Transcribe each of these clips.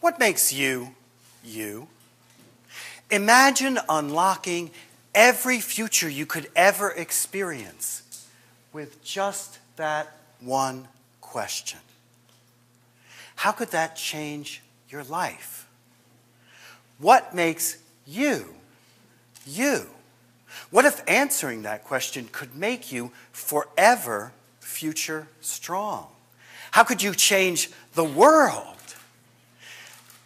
What makes you, you? Imagine unlocking every future you could ever experience with just that one question. How could that change your life? What makes you, you? What if answering that question could make you forever future strong? How could you change the world?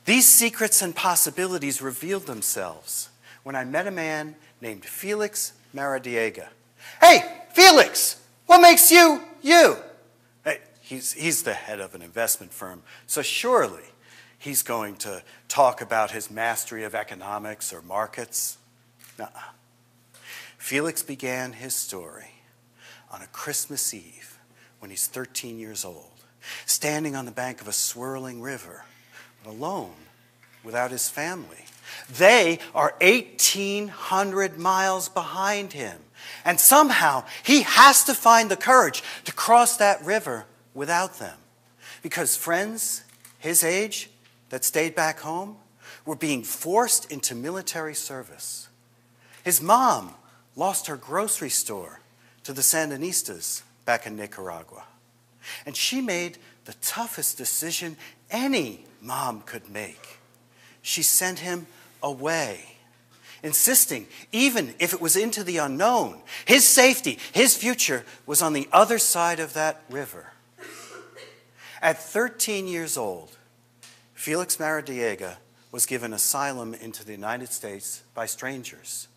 These secrets and possibilities revealed themselves when I met a man named Felix Maradiega. Hey, Felix, what makes you, you? Hey, he's the head of an investment firm, so surely he's going to talk about his mastery of economics or markets. Nuh-uh. Felix began his story on a Christmas Eve when he's 13 years old, standing on the bank of a swirling river, alone, without his family. They are 1,800 miles behind him. And somehow he has to find the courage to cross that river without them. Because friends his age that stayed back home were being forced into military service. His mom lost her grocery store to the Sandinistas back in Nicaragua. And she made the toughest decision any mom could make. She sent him away, insisting, even if it was into the unknown, his safety, his future was on the other side of that river. At 13 years old, Felix Maradiega was given asylum into the United States by strangers.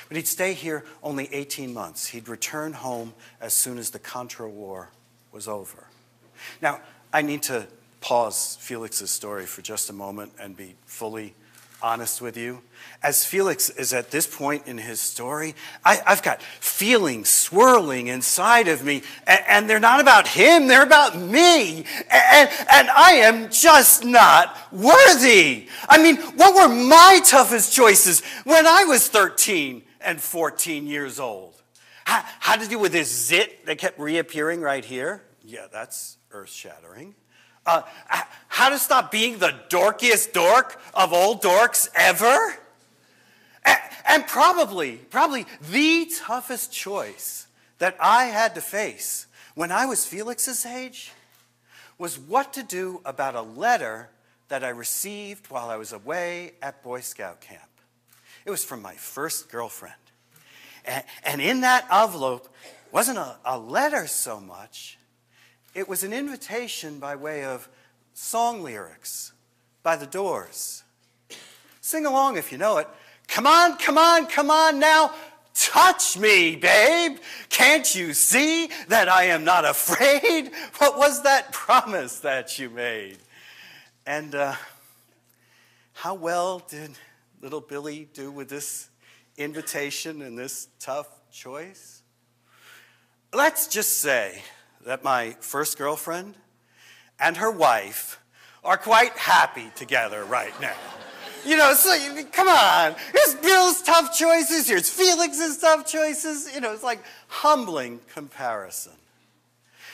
But he'd stay here only 18 months. He'd return home as soon as the Contra War was over. Now, I need to pause Felix's story for just a moment and be fully honest with you. As Felix is at this point in his story, I've got feelings swirling inside of me, and they're not about him, they're about me. And I am just not worthy. I mean, what were my toughest choices when I was 13 and 14 years old? How to deal with this zit that kept reappearing right here? Yeah, that's earth-shattering. How to stop being the dorkiest dork of all dorks ever? And probably the toughest choice that I had to face when I was Felix's age was what to do about a letter that I received while I was away at Boy Scout camp. It was from my first girlfriend. And in that envelope wasn't a letter so much. It was an invitation by way of song lyrics by The Doors. Sing along if you know it. Come on, come on, come on now. Touch me, babe. Can't you see that I am not afraid? What was that promise that you made? And how well did little Billy do with this invitation and this tough choice? Let's just say that my first girlfriend and her wife are quite happy together right now. You know, so come on. Here's Bill's tough choices. Here's Felix's tough choices. You know, it's like humbling comparison.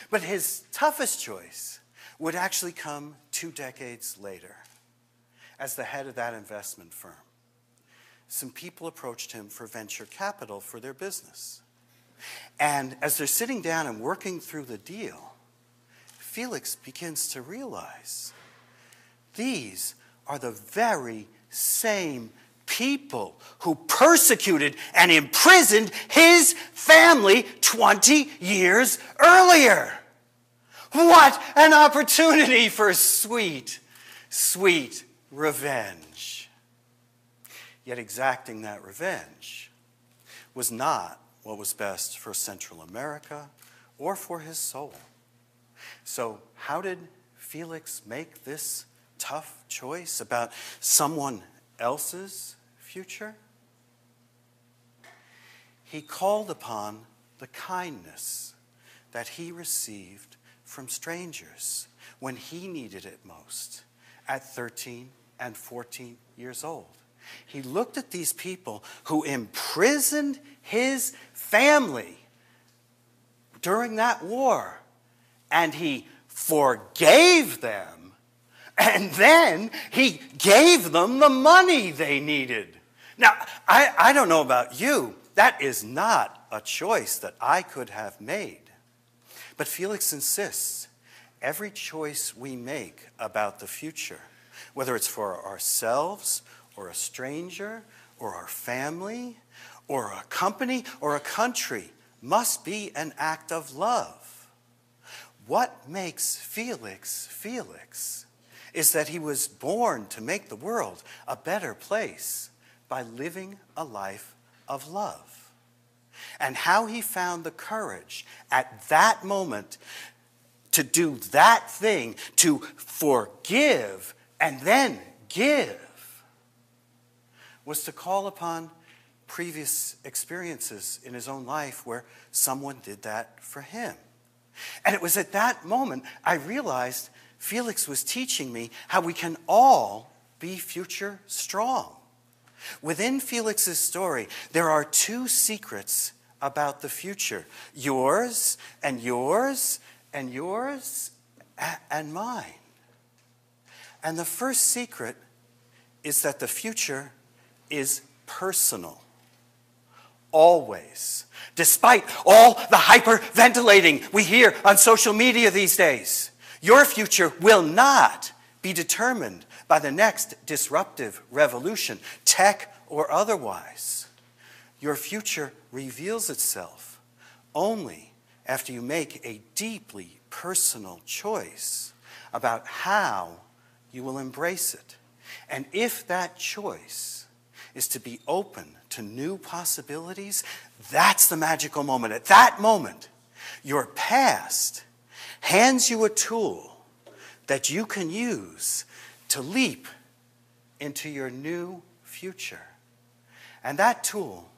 But his toughest choice would actually come 2 decades later as the head of that investment firm. Some people approached him for venture capital for their business. And as they're sitting down and working through the deal, Felix begins to realize these are the very same people who persecuted and imprisoned his family 20 years earlier. What an opportunity for sweet, sweet revenge. Yet exacting that revenge was not what was best for Central America or for his soul. So how did Felix make this tough choice about someone else's future? He called upon the kindness that he received from strangers when he needed it most at 13 and 14 years old. He looked at these people who imprisoned his family during that war, and he forgave them And then he gave them the money they needed. Now, I don't know about you. That is not a choice that I could have made. But Felix insists every choice we make about the future, whether it's for ourselves or a stranger or our family or a company or a country, must be an act of love. What makes Felix Felix is that he was born to make the world a better place by living a life of love. And how he found the courage at that moment to do that thing, to forgive and then give, was to call upon previous experiences in his own life where someone did that for him. And it was at that moment I realized Felix was teaching me how we can all be future strong. Within Felix's story, there are two secrets about the future. Yours and yours and yours and mine. And the first secret is that the future is personal. Always. Despite all the hyperventilating we hear on social media these days, your future will not be determined by the next disruptive revolution, tech or otherwise. Your future reveals itself only after you make a deeply personal choice about how you will embrace it. And if that choice is to be open to new possibilities, that's the magical moment. At that moment, your past hands you a tool that you can use to leap into your new future. And that tool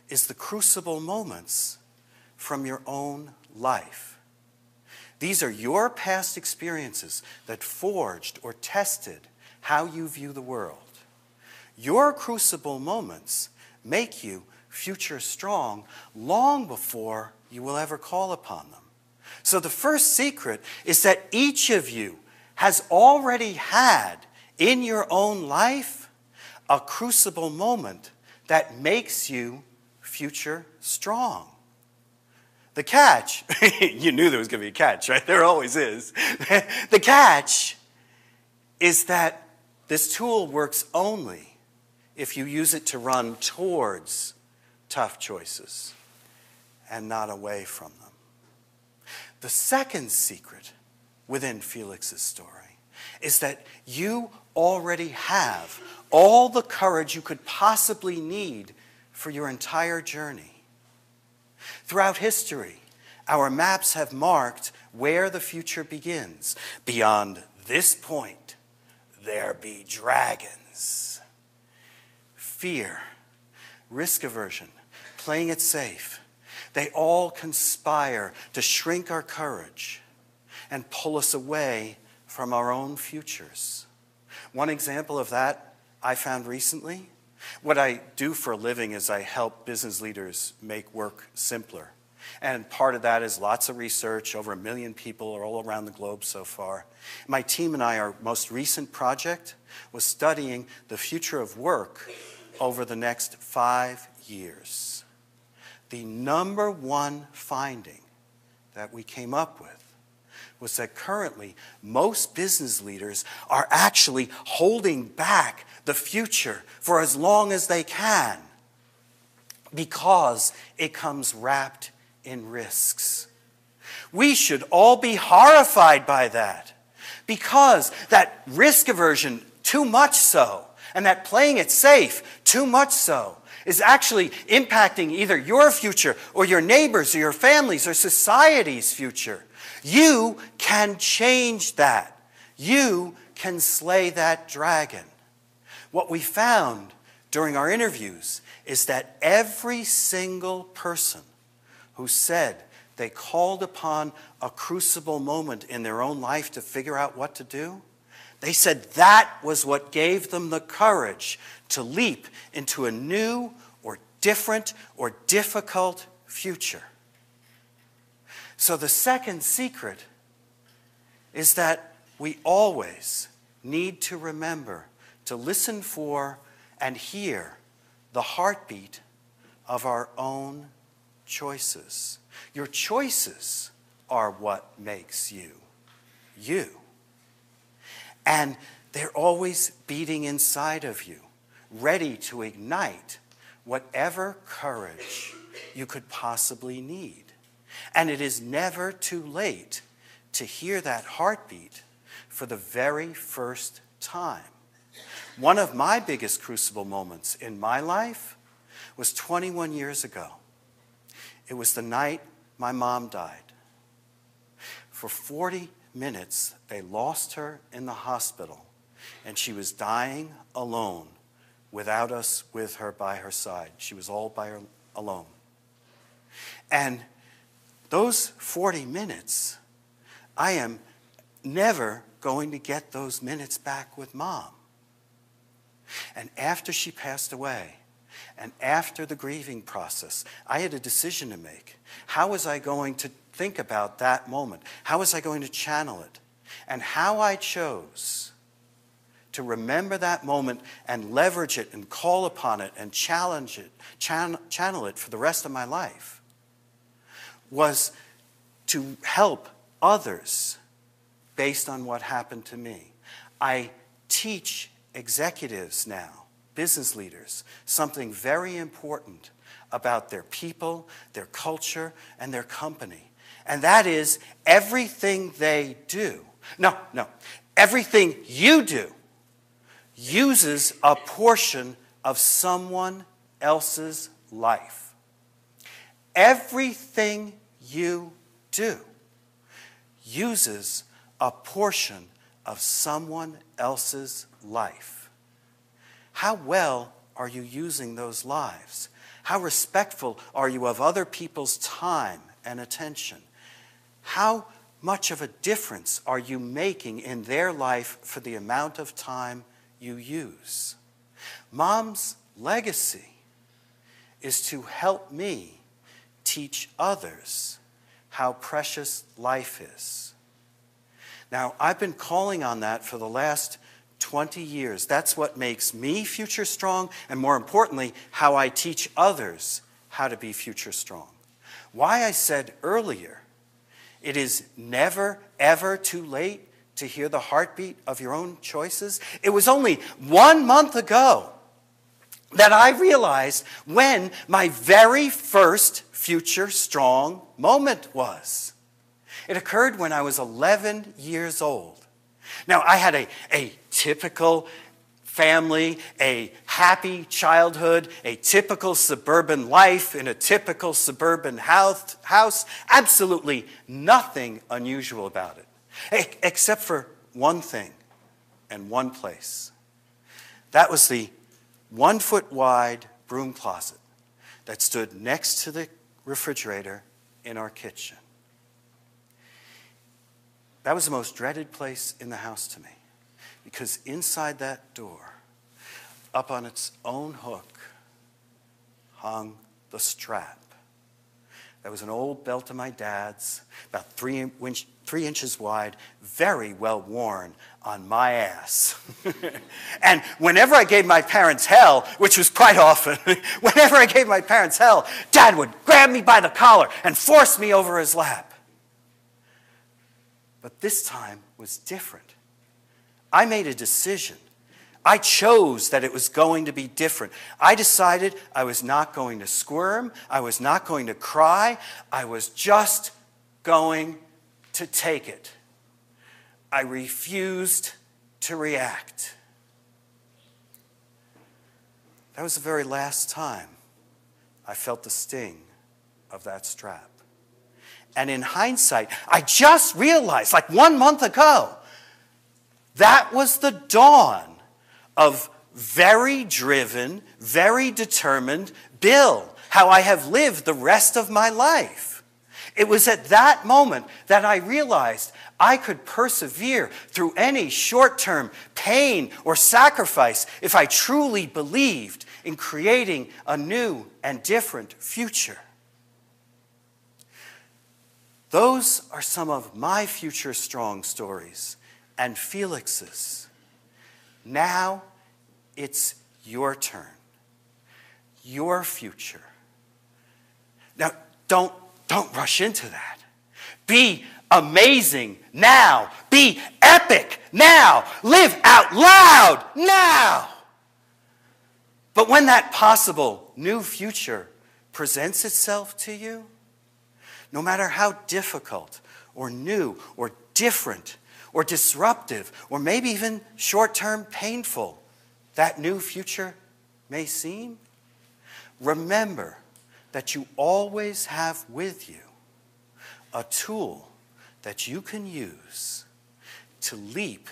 is the crucible moments from your own life. These are your past experiences that forged or tested how you view the world. Your crucible moments make you future strong long before you will ever call upon them. So the first secret is that each of you has already had in your own life a crucible moment that makes you future strong. The catch, you knew there was going to be a catch, right? There always is. The catch is that this tool works only if you use it to run towards tough choices and not away from them. The second secret within Felix's story is that you already have all the courage you could possibly need for your entire journey. Throughout history, our maps have marked where the future begins. Beyond this point, there be dragons. Fear, risk aversion, playing it safe, they all conspire to shrink our courage and pull us away from our own futures. One example of that I found recently. What I do for a living is I help business leaders make work simpler. And part of that is lots of research. Over 1 million people are all around the globe so far. My team and I, our most recent project was studying the future of work over the next 5 years. The number one finding that we came up with was that currently most business leaders are actually holding back the future for as long as they can because it comes wrapped in risks. We should all be horrified by that because that risk aversion, too much so, and that playing it safe, too much so, is actually impacting either your future or your neighbors or your families or society's future. You can change that. You can slay that dragon. What we found during our interviews is that every single person who said they called upon a crucible moment in their own life to figure out what to do, they said that was what gave them the courage to leap into a new or different or difficult future. So the second secret is that we always need to remember to listen for and hear the heartbeat of our own choices. Your choices are what makes you, you. And they're always beating inside of you, ready to ignite whatever courage you could possibly need. And it is never too late to hear that heartbeat for the very first time. One of my biggest crucible moments in my life was 21 years ago. It was the night my mom died. For 40 minutes, they lost her in the hospital, and she was dying alone without us with her by her side. She was all by her alone. And those 40 minutes, I am never going to get those minutes back with Mom. And after she passed away, and after the grieving process, I had a decision to make. How was I going to think about that moment? How was I going to channel it? And how I chose to remember that moment and leverage it and call upon it and challenge it, channel it for the rest of my life was to help others based on what happened to me. I teach executives now, business leaders, something very important about their people, their culture, and their company. And that is everything they do, everything you do uses a portion of someone else's life. Everything you do uses a portion of someone else's life. How well are you using those lives? How respectful are you of other people's time and attention? How much of a difference are you making in their life for the amount of time you use? Mom's legacy is to help me teach others how precious life is. Now, I've been calling on that for the last 20 years. That's what makes me future strong, and more importantly, how I teach others how to be future strong. Why I said earlier, it is never, ever too late to hear the heartbeat of your own choices. It was only 1 month ago that I realized when my very first future strong moment was. It occurred when I was 11 years old. Now, I had a typical family, a happy childhood, a typical suburban life in a typical suburban house. Absolutely nothing unusual about it, except for one thing and one place. That was the 1 foot wide broom closet that stood next to the refrigerator in our kitchen. That was the most dreaded place in the house to me, because inside that door, up on its own hook, hung the strap. That was an old belt of my dad's, about 3 inches wide, very well worn on my ass. And whenever I gave my parents hell, which was quite often, whenever I gave my parents hell, Dad would grab me by the collar and force me over his lap. But this time was different. I made a decision. I chose that it was going to be different. I decided I was not going to squirm. I was not going to cry. I was just going to take it. I refused to react. That was the very last time I felt the sting of that strap. And in hindsight, I just realized, like 1 month ago, that was the dawn of very driven, very determined Bill, how I have lived the rest of my life. It was at that moment that I realized I could persevere through any short-term pain or sacrifice if I truly believed in creating a new and different future. Those are some of my future strong stories and Felix's. Now it's your turn, your future. Now, don't rush into that. Be amazing now. Be epic now. Live out loud now. But when that possible new future presents itself to you, no matter how difficult or new or different or disruptive or maybe even short-term painful that new future may seem, remember that you always have with you a tool that you can use to leap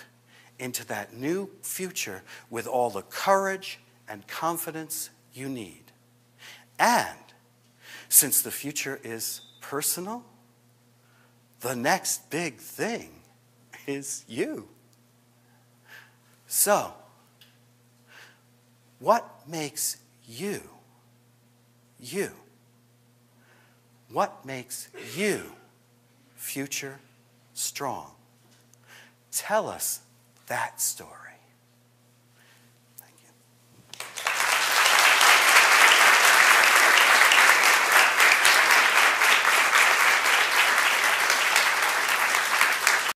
into that new future with all the courage and confidence you need. And since the future is personal, the next big thing is you. So, what makes you, you? What makes you future strong? Tell us that story.